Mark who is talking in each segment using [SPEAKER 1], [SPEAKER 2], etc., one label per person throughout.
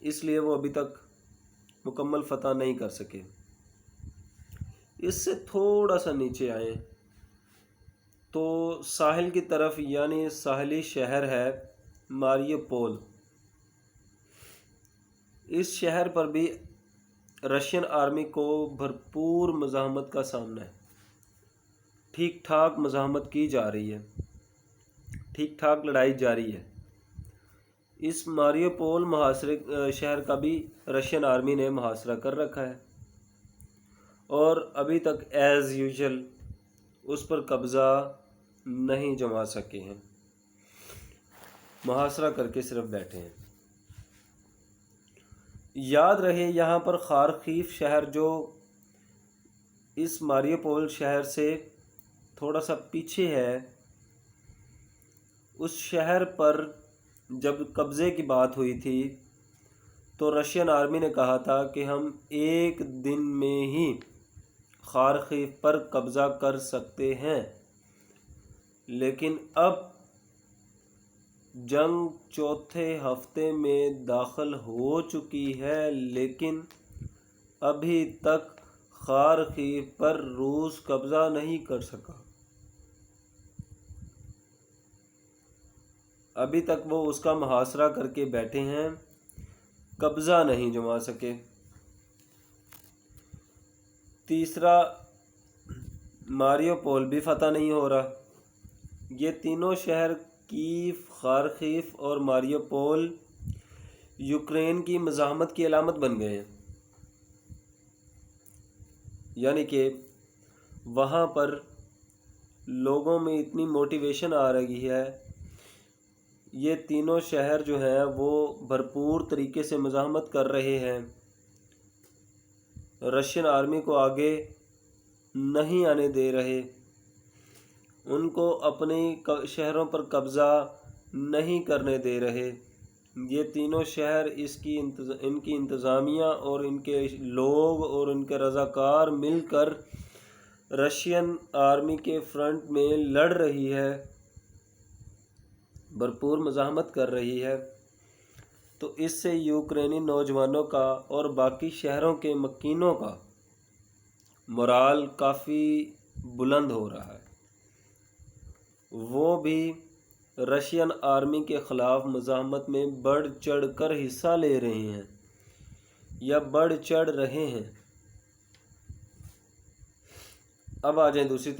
[SPEAKER 1] اس لیے وہ ابھی تک مکمل فتح نہیں کر سکے۔ اس سے تھوڑا سا نیچے آئیں تو ساحل کی طرف یعنی ساحلی شہر ہے ماریو پول۔ اس شہر پر بھی رشین آرمی کو بھرپور مزاحمت کا سامنا ہے۔ ٹھیک ٹھاک مزاحمت کی جا رہی ہے، ٹھیک ٹھاک لڑائی جاری ہے۔ اس ماریو پول شہر کا بھی رشین آرمی نے محاصرہ کر رکھا ہے اور ابھی تک ایز یوزول اس پر قبضہ نہیں جما سکے ہیں، محاصرہ کر کے صرف بیٹھے ہیں۔ یاد رہے یہاں پر خارکیف شہر جو اس ماریو پول شہر سے تھوڑا سا پیچھے ہے، اس شہر پر جب قبضے کی بات ہوئی تھی تو رشین آرمی نے کہا تھا کہ ہم ایک دن میں ہی خارکیف پر قبضہ کر سکتے ہیں، لیکن اب جنگ چوتھے ہفتے میں داخل ہو چکی ہے، لیکن ابھی تک خارکیف پر روس قبضہ نہیں کر سکا۔ ابھی تک وہ اس کا محاصرہ کر کے بیٹھے ہیں، قبضہ نہیں جما سکے۔ تیسرا، ماریو پول بھی فتح نہیں ہو رہا۔ یہ تینوں شہر کیف، خارکیف اور ماریو پول یوکرین کی مزاحمت کی علامت بن گئے ہیں، یعنی کہ وہاں پر لوگوں میں اتنی موٹیویشن آ رہی ہے، یہ تینوں شہر جو ہیں وہ بھرپور طریقے سے مزاحمت کر رہے ہیں، رشین آرمی کو آگے نہیں آنے دے رہے، ان کو اپنے شہروں پر قبضہ نہیں کرنے دے رہے۔ یہ تینوں شہر ان کی انتظامیہ اور ان کے لوگ اور ان کے رضاکار مل کر رشین آرمی کے فرنٹ میں لڑ رہی ہے، بھرپور مزاحمت کر رہی ہے۔ تو اس سے یوکرینی نوجوانوں کا اور باقی شہروں کے مکینوں کا مورال کافی بلند ہو رہا ہے، وہ بھی رشین آرمی کے خلاف مزاحمت میں بڑھ چڑھ کر حصہ لے رہے ہیں یا بڑھ چڑھ رہے ہیں۔ اب آ جائیں دوسری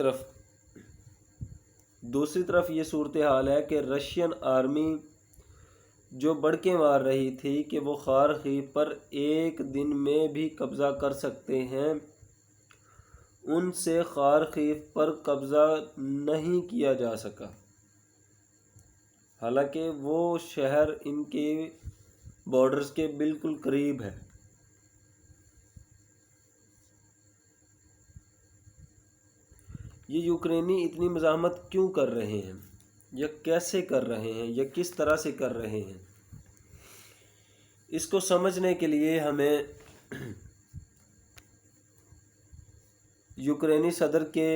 [SPEAKER 1] طرف یہ صورتحال ہے کہ رشین آرمی جو بڑکے مار رہی تھی کہ وہ خارکیف پر ایک دن میں بھی قبضہ کر سکتے ہیں، ان سے خارکیف پر قبضہ نہیں کیا جا سکا، حالانکہ وہ شہر ان کے بارڈرز کے بالکل قریب ہے۔ یہ یوکرینی اتنی مزاحمت کیوں کر رہے ہیں، یا کیسے کر رہے ہیں، یا کس طرح سے کر رہے ہیں؟ اس کو سمجھنے کے لیے ہمیں یوکرینی صدر کے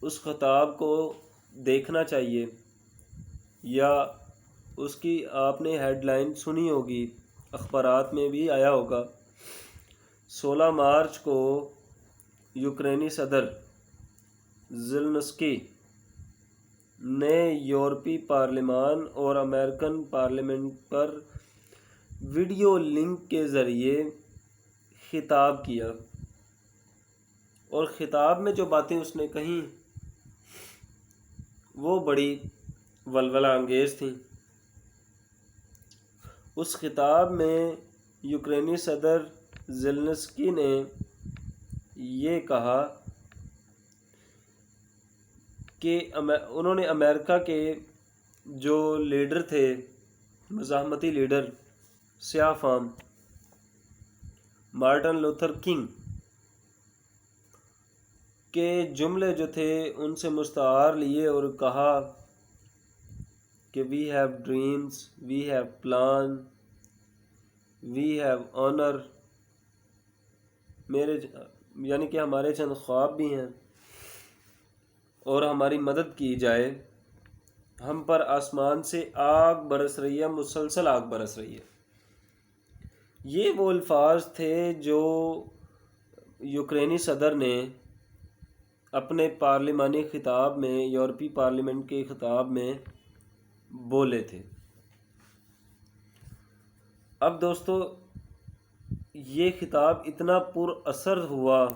[SPEAKER 1] اس خطاب کو دیکھنا چاہیے، یا اس کی آپ نے ہیڈ لائن سنی ہوگی، اخبارات میں بھی آیا ہوگا۔ 16 مارچ کو یوکرینی صدر زیلنسکی نے یورپی پارلیمان اور امریکن پارلیمنٹ پر ویڈیو لنک کے ذریعے خطاب کیا، اور خطاب میں جو باتیں اس نے کہیں وہ بڑی ولولہ انگیز تھیں۔ اس خطاب میں یوکرینی صدر زیلنسکی نے یہ کہا کہ انہوں نے امریکہ کے جو لیڈر تھے، مزاحمتی لیڈر، سیاہ فام مارٹن لوتھر کنگ کے جملے جو تھے ان سے مستعار لیے اور کہا کہ we have dreams, we have plan, we have honour, یعنی کہ ہمارے چند خواب بھی ہیں اور ہماری مدد کی جائے۔ ہم پر آسمان سے آگ برس رہی ہے، مسلسل آگ برس رہی ہے، یہ وہ الفاظ تھے جو یوکرینی صدر نے اپنے پارلیمانی خطاب میں، یورپی پارلیمنٹ کے خطاب میں بولے تھے۔ اب دوستو یہ خطاب اتنا پر اثر ہوا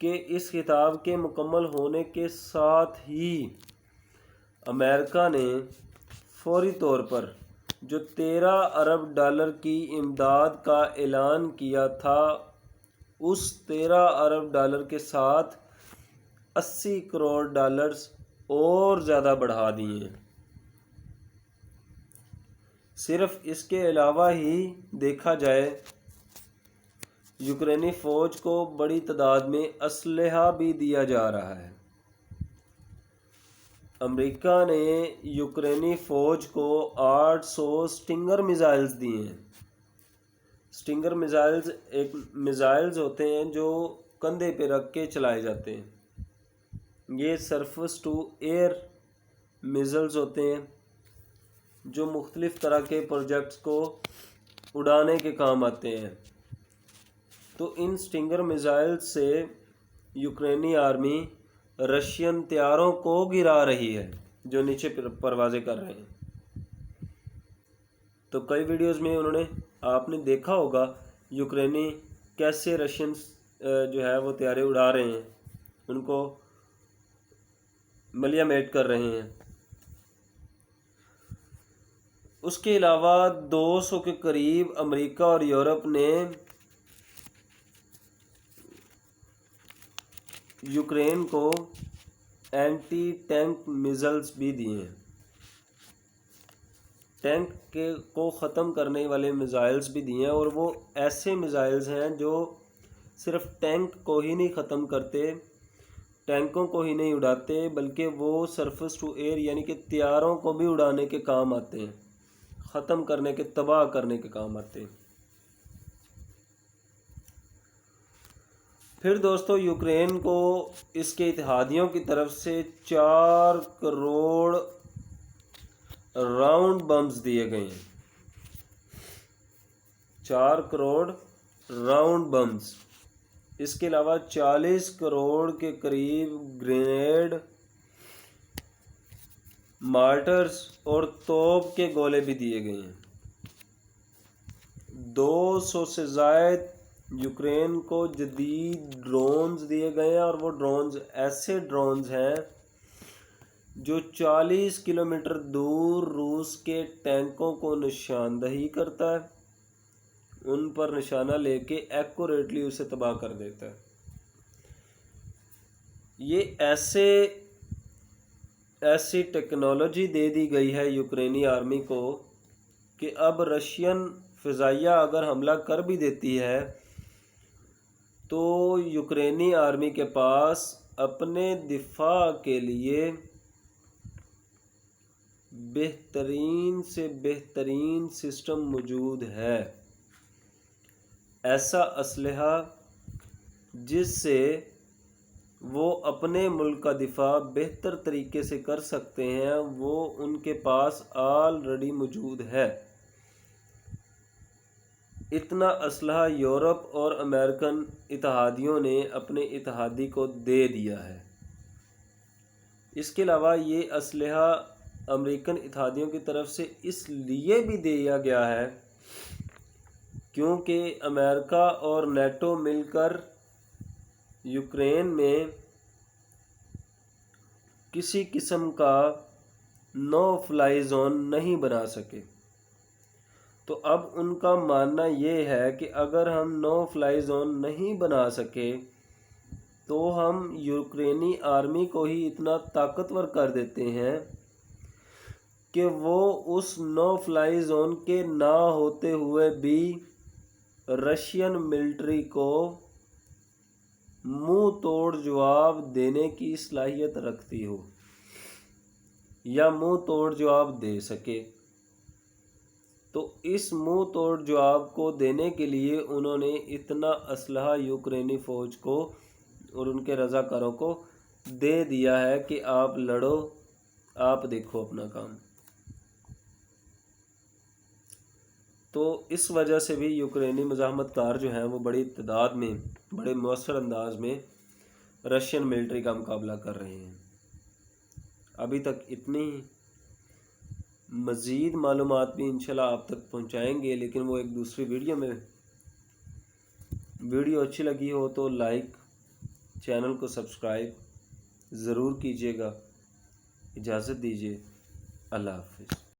[SPEAKER 1] کہ اس خطاب کے مکمل ہونے کے ساتھ ہی امریکہ نے فوری طور پر جو 13 ارب ڈالر کی امداد کا اعلان کیا تھا، اس 13 ارب ڈالر کے ساتھ 80 کروڑ ڈالرز اور زیادہ بڑھا دیے ہیں۔ صرف اس کے علاوہ ہی دیکھا جائے، یوکرینی فوج کو بڑی تعداد میں اسلحہ بھی دیا جا رہا ہے۔ امریکہ نے یوکرینی فوج کو 800 سٹنگر میزائلز دیے ہیں۔ سٹنگر میزائلز ایک میزائلز ہوتے ہیں جو کندھے پہ رکھ کے چلائے جاتے ہیں۔ یہ سرفس ٹو ایئر میزائلز ہوتے ہیں جو مختلف طرح کے پروجیکٹس کو اڑانے کے کام آتے ہیں۔ تو ان سٹنگر میزائل سے یوکرینی آرمی رشین طیاروں کو گرا رہی ہے جو نیچے پروازیں کر رہے ہیں۔ تو کئی ویڈیوز میں آپ نے دیکھا ہوگا یوکرینی کیسے رشین جو ہے وہ طیارے اڑا رہے ہیں، ان کو ملیا میٹ کر رہے ہیں۔ اس کے علاوہ 200 کے قریب امریکہ اور یورپ نے یوکرین کو اینٹی ٹینک میزائلز بھی دیے ہیں۔ ٹینک کو ختم کرنے والے میزائلز بھی دیے ہیں، اور وہ ایسے میزائلز ہیں جو صرف ٹینک کو ہی نہیں ختم کرتے، ٹینکوں کو ہی نہیں اڑاتے، بلکہ وہ سرفس ٹو ایئر یعنی کہ طیاروں کو بھی اڑانے کے کام آتے ہیں، ختم کرنے کے، تباہ کرنے کے کام آتے ہیں۔ پھر دوستو یوکرین کو اس کے اتحادیوں کی طرف سے 4 کروڑ راؤنڈ بمز دیے گئے ہیں۔ 4 کروڑ راؤنڈ بمز، اس کے علاوہ 40 کروڑ کے قریب گرینیڈ، مارٹرز اور توپ کے گولے بھی دیے گئے ہیں۔ 200 سے زائد یوکرین کو جدید ڈرونز دیے گئے ہیں، اور وہ ڈرونز ایسے ڈرونز ہیں جو 40 کلومیٹر دور روس کے ٹینکوں کو نشاندہی کرتا ہے، ان پر نشانہ لے کے ایکوریٹلی اسے تباہ کر دیتا ہے۔ یہ ایسی ٹیکنالوجی دے دی گئی ہے یوکرینی آرمی کو کہ اب رشین فضائیہ اگر حملہ کر بھی دیتی ہے تو یوکرینی آرمی کے پاس اپنے دفاع کے لیے بہترین سے بہترین سسٹم موجود ہے، ایسا اسلحہ جس سے وہ اپنے ملک کا دفاع بہتر طریقے سے کر سکتے ہیں، وہ ان کے پاس آلریڈی موجود ہے۔ اتنا اسلحہ یورپ اور امریکن اتحادیوں نے اپنے اتحادی کو دے دیا ہے۔ اس کے علاوہ یہ اسلحہ امریکن اتحادیوں کی طرف سے اس لیے بھی دیا گیا ہے کیونکہ امریکہ اور نیٹو مل کر یوکرین میں کسی قسم کا نو فلائی زون نہیں بنا سکے۔ تو اب ان کا ماننا یہ ہے کہ اگر ہم نو فلائی زون نہیں بنا سکے تو ہم یوکرینی آرمی کو ہی اتنا طاقتور کر دیتے ہیں کہ وہ اس نو فلائی زون کے نہ ہوتے ہوئے بھی رشین ملٹری کو منہ توڑ جواب دینے کی صلاحیت رکھتی ہو یا منہ توڑ جواب دے سکے۔ تو اس منہ توڑ جواب کو دینے کے لیے انہوں نے اتنا اسلحہ یوکرینی فوج کو اور ان کے رضاکاروں کو دے دیا ہے کہ آپ لڑو، آپ دیکھو اپنا کام۔ تو اس وجہ سے بھی یوکرینی مزاحمت کار جو ہیں وہ بڑی تعداد میں بڑے مؤثر انداز میں رشین ملٹری کا مقابلہ کر رہے ہیں۔ ابھی تک اتنی ہی، مزید معلومات بھی انشاءاللہ آپ تک پہنچائیں گے، لیکن وہ ایک دوسری ویڈیو میں۔ ویڈیو اچھی لگی ہو تو لائک، چینل کو سبسکرائب ضرور کیجیے گا۔ اجازت دیجیے، اللہ حافظ۔